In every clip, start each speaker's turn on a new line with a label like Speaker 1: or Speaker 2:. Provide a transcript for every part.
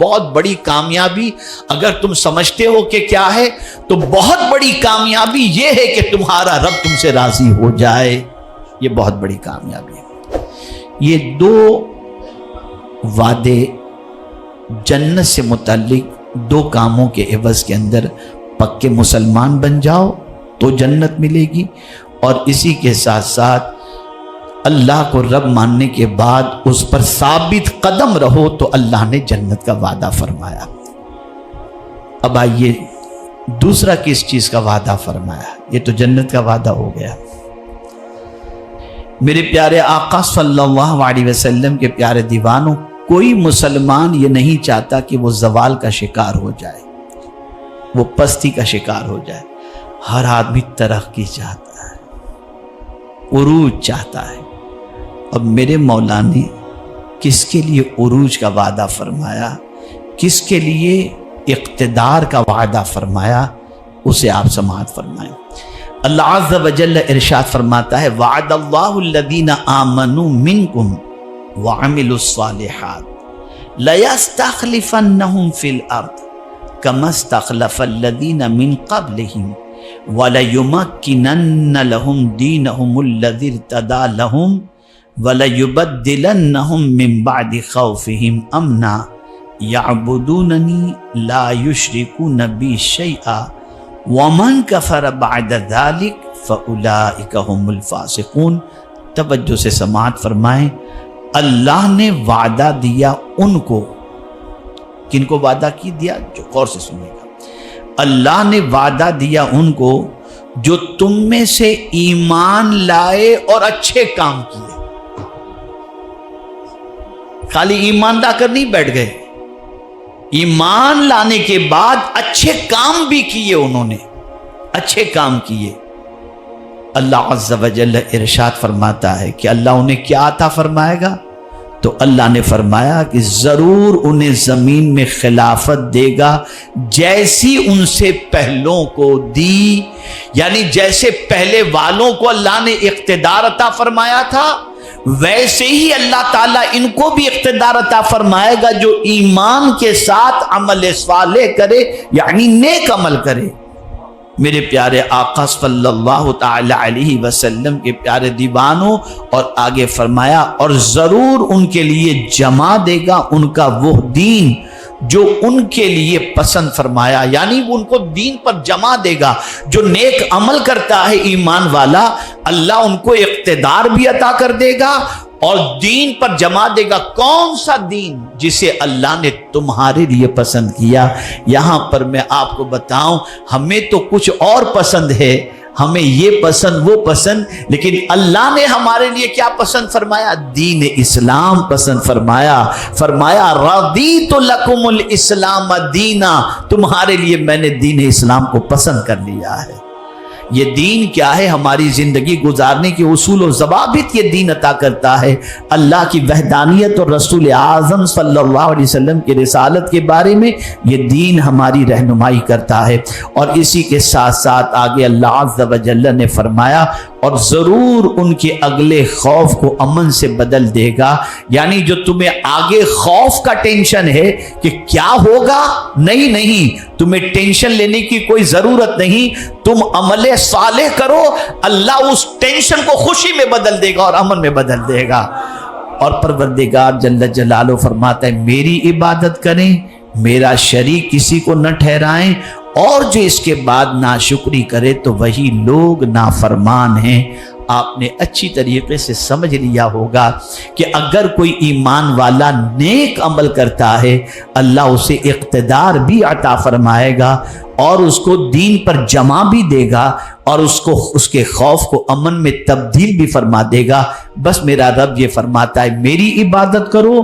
Speaker 1: بہت بڑی کامیابی اگر تم سمجھتے ہو کہ کیا ہے تو بہت بڑی کامیابی یہ ہے کہ تمہارا رب تم سے راضی ہو جائے. یہ بہت بڑی کامیابی ہے. یہ دو وعدے جنت سے متعلق دو کاموں کے عوض کے اندر پکے مسلمان بن جاؤ تو جنت ملے گی، اور اسی کے ساتھ ساتھ اللہ کو رب ماننے کے بعد اس پر ثابت قدم رہو تو اللہ نے جنت کا وعدہ فرمایا. اب آئیے دوسرا کس چیز کا وعدہ فرمایا؟ یہ تو جنت کا وعدہ ہو گیا. میرے پیارے آقا صلی اللہ علیہ وسلم کے پیارے دیوانوں، کوئی مسلمان یہ نہیں چاہتا کہ وہ زوال کا شکار ہو جائے، وہ پستی کا شکار ہو جائے. ہر آدمی ترقی چاہتا ہے، عروج چاہتا ہے. اب میرے مولا نے کس کے لیے عروج کا وعدہ فرمایا، کس کے لیے اقتدار کا وعدہ فرمایا، اسے آپ سماعت فرمائیں. اللہ عز و جل ارشاد فرماتا ہے وعد اللہ الذین آمنوا منکم وعملوا الصالحات لیستخلفنہم فی الارض کما استخلف الذین من قبلہم وَلَيُمَكِّنَنَّ لَهُمْ دِينَهُمُ الَّذِي ارْتَضَىٰ لَهُمْ وَلَيُبَدِّلَنَّهُمْ مِنْ بَعْدِ خَوْفِهِمْ أَمْنًا يَعْبُدُونَنِي لَا يُشْرِكُونَ بِي شَيْئًا وَمَنْ كَفَرَ بَعْدَ ذَلِكَ فَأُولَٰئِكَ هُمُ الْفَاسِقُونَ. توجہ سے سماعت فرمائیں. اللہ نے وعدہ دیا ان کو، کن کو وعدہ کی دیا؟ جو غور سے سنیے گا. اللہ نے وعدہ دیا ان کو جو تم میں سے ایمان لائے اور اچھے کام کیے. خالی ایمان لا کر نہیں بیٹھ گئے، ایمان لانے کے بعد اچھے کام بھی کیے، انہوں نے اچھے کام کیے. اللہ عز و جل ارشاد فرماتا ہے کہ اللہ انہیں کیا عطا فرمائے گا؟ تو اللہ نے فرمایا کہ ضرور انہیں زمین میں خلافت دے گا جیسی ان سے پہلوں کو دی. یعنی جیسے پہلے والوں کو اللہ نے اقتدار عطا فرمایا تھا ویسے ہی اللہ تعالیٰ ان کو بھی اقتدار عطا فرمائے گا جو ایمان کے ساتھ عمل صالح کرے، یعنی نیک عمل کرے. میرے پیارے آقا صلی اللہ تعالی علیہ وسلم کے پیارے دیوانوں، اور آگے فرمایا اور ضرور ان کے لیے جمع دے گا ان کا وہ دین جو ان کے لیے پسند فرمایا. یعنی وہ ان کو دین پر جمع دے گا. جو نیک عمل کرتا ہے ایمان والا، اللہ ان کو اقتدار بھی عطا کر دے گا اور دین پر جمع دے گا. کون سا دین؟ جسے اللہ نے تمہارے لیے پسند کیا. یہاں پر میں آپ کو بتاؤں، ہمیں تو کچھ اور پسند ہے، ہمیں یہ پسند وہ پسند، لیکن اللہ نے ہمارے لیے کیا پسند فرمایا؟ دین اسلام پسند فرمایا. فرمایا رضیت لکم الاسلام دینا، تمہارے لیے میں نے دین اسلام کو پسند کر لیا ہے. یہ دین کیا ہے؟ ہماری زندگی گزارنے کے اصول و ضوابط یہ دین عطا کرتا ہے. اللہ کی وحدانیت اور رسول اعظم صلی اللہ علیہ وسلم کی رسالت کے بارے میں یہ دین ہماری رہنمائی کرتا ہے. اور اسی کے ساتھ ساتھ آگے اللہ عز و جل نے فرمایا اور ضرور ان کے اگلے خوف کو امن سے بدل دے گا. یعنی جو تمہیں آگے خوف کا ٹینشن ہے کہ کیا ہوگا، نہیں، تمہیں ٹینشن لینے کی کوئی ضرورت نہیں. تم عمل صالح کرو، اللہ اس ٹینشن کو خوشی میں بدل دے گا اور امن میں بدل دے گا. اور پروردگار جل جلالہ فرماتا ہے میری عبادت کریں، میرا شریک کسی کو نہ ٹھہرائیں، اور جو اس کے بعد ناشکری کرے تو وہی لوگ نافرمان ہیں. آپ نے اچھی طریقے سے سمجھ لیا ہوگا کہ اگر کوئی ایمان والا نیک عمل کرتا ہے اللہ اسے اقتدار بھی عطا فرمائے گا اور اس کو دین پر جمع بھی دے گا اور اس کے خوف کو امن میں تبدیل بھی فرما دے گا. بس میرا رب یہ فرماتا ہے میری عبادت کرو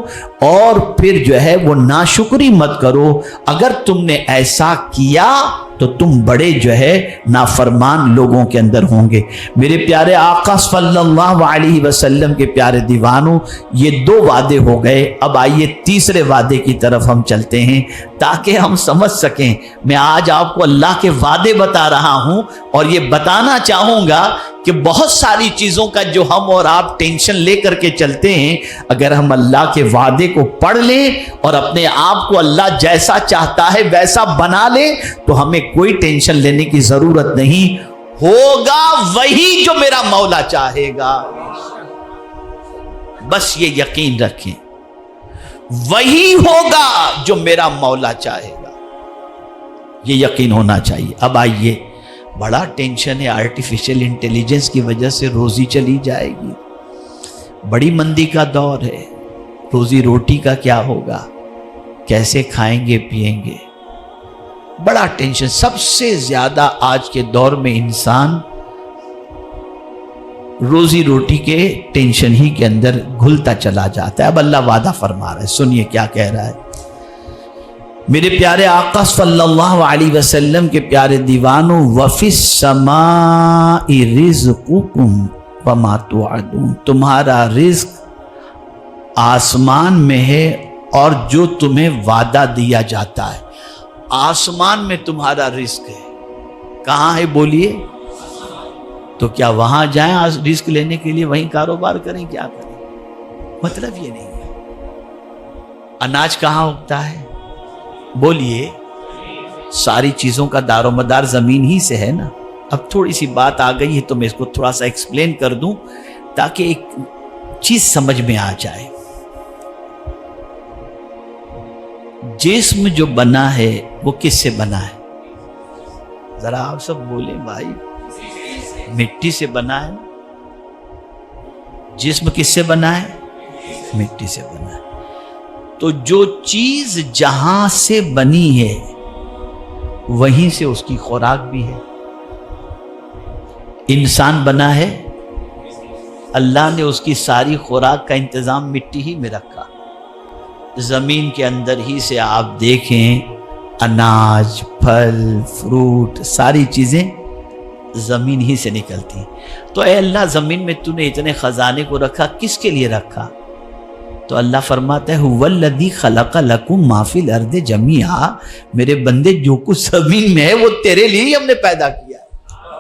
Speaker 1: اور پھر جو ہے وہ ناشکری مت کرو. اگر تم نے ایسا کیا تو تم بڑے جو ہے نافرمان لوگوں کے اندر ہوں گے. میرے پیارے آقا صلی اللہ علیہ وسلم کے پیارے دیوانوں، یہ دو وعدے ہو گئے. اب آئیے تیسرے وعدے کی طرف ہم چلتے ہیں تاکہ ہم سمجھ سکیں. میں آج آپ کو اللہ کے وعدے بتا رہا ہوں اور یہ بتانا چاہوں گا کہ بہت ساری چیزوں کا جو ہم اور آپ ٹینشن لے کر کے چلتے ہیں، اگر ہم اللہ کے وعدے کو پڑھ لیں اور اپنے آپ کو اللہ جیسا چاہتا ہے ویسا بنا لیں تو ہمیں کوئی ٹینشن لینے کی ضرورت نہیں، ہوگا وہی جو میرا مولا چاہے گا۔ بس یہ یقین رکھیں، وہی ہوگا جو میرا مولا چاہے گا، یہ یقین ہونا چاہیے۔ اب آئیے، بڑا ٹینشن ہے، آرٹیفیشل انٹیلیجنس کی وجہ سے روزی چلی جائے گی، بڑی مندی کا دور ہے، روزی روٹی کا کیا ہوگا، کیسے کھائیں گے پیئیں گے، بڑا ٹینشن۔ سب سے زیادہ آج کے دور میں انسان روزی روٹی کے ٹینشن ہی کے اندر گھلتا چلا جاتا ہے۔ اب اللہ وعدہ فرما رہا ہے، سنیے کیا کہہ رہا ہے۔ میرے پیارے آقا صلی اللہ علیہ وسلم کے پیارے دیوانوں، وَفِي السَّمَاءِ رِزْقُكُمْ وَمَا تُوعَدُونَ، تمہارا رزق آسمان میں ہے اور جو تمہیں وعدہ دیا جاتا ہے۔ آسمان میں تمہارا رزق ہے، کہاں ہے بولیے؟ تو کیا وہاں جائیں رزق لینے کے لیے، وہیں کاروبار کریں، کیا کریں؟ مطلب یہ نہیں ہے۔ اناج کہاں اگتا ہے بولیے؟ ساری چیزوں کا دار و مدار زمین ہی سے ہے نا۔ اب تھوڑی سی بات آ گئی ہے تو میں اس کو تھوڑا سا ایکسپلین کر دوں تاکہ ایک چیز سمجھ میں آ جائے۔ جسم جو بنا ہے وہ کس سے بنا ہے؟ ذرا آپ سب بولیں بھائی، مٹی سے بنا ہے نا؟ جسم کس سے بنا ہے؟ مٹی سے بنا ہے۔ تو جو چیز جہاں سے بنی ہے وہیں سے اس کی خوراک بھی ہے۔ انسان بنا ہے، اللہ نے اس کی ساری خوراک کا انتظام مٹی ہی میں رکھا۔ زمین کے اندر ہی سے آپ دیکھیں، اناج، پھل، فروٹ، ساری چیزیں زمین ہی سے نکلتی۔ تو اے اللہ، زمین میں تو نے اتنے خزانے کو رکھا، کس کے لیے رکھا؟ تو اللہ فرماتا ہے هُوَ الَّذِي خَلَقَ لَكُم مَّا فِي الْأَرْضِ جَمِيعًا، میرے بندے جو کچھ زمین میں ہے وہ تیرے لیے ہی ہم نے پیدا کیا ہے۔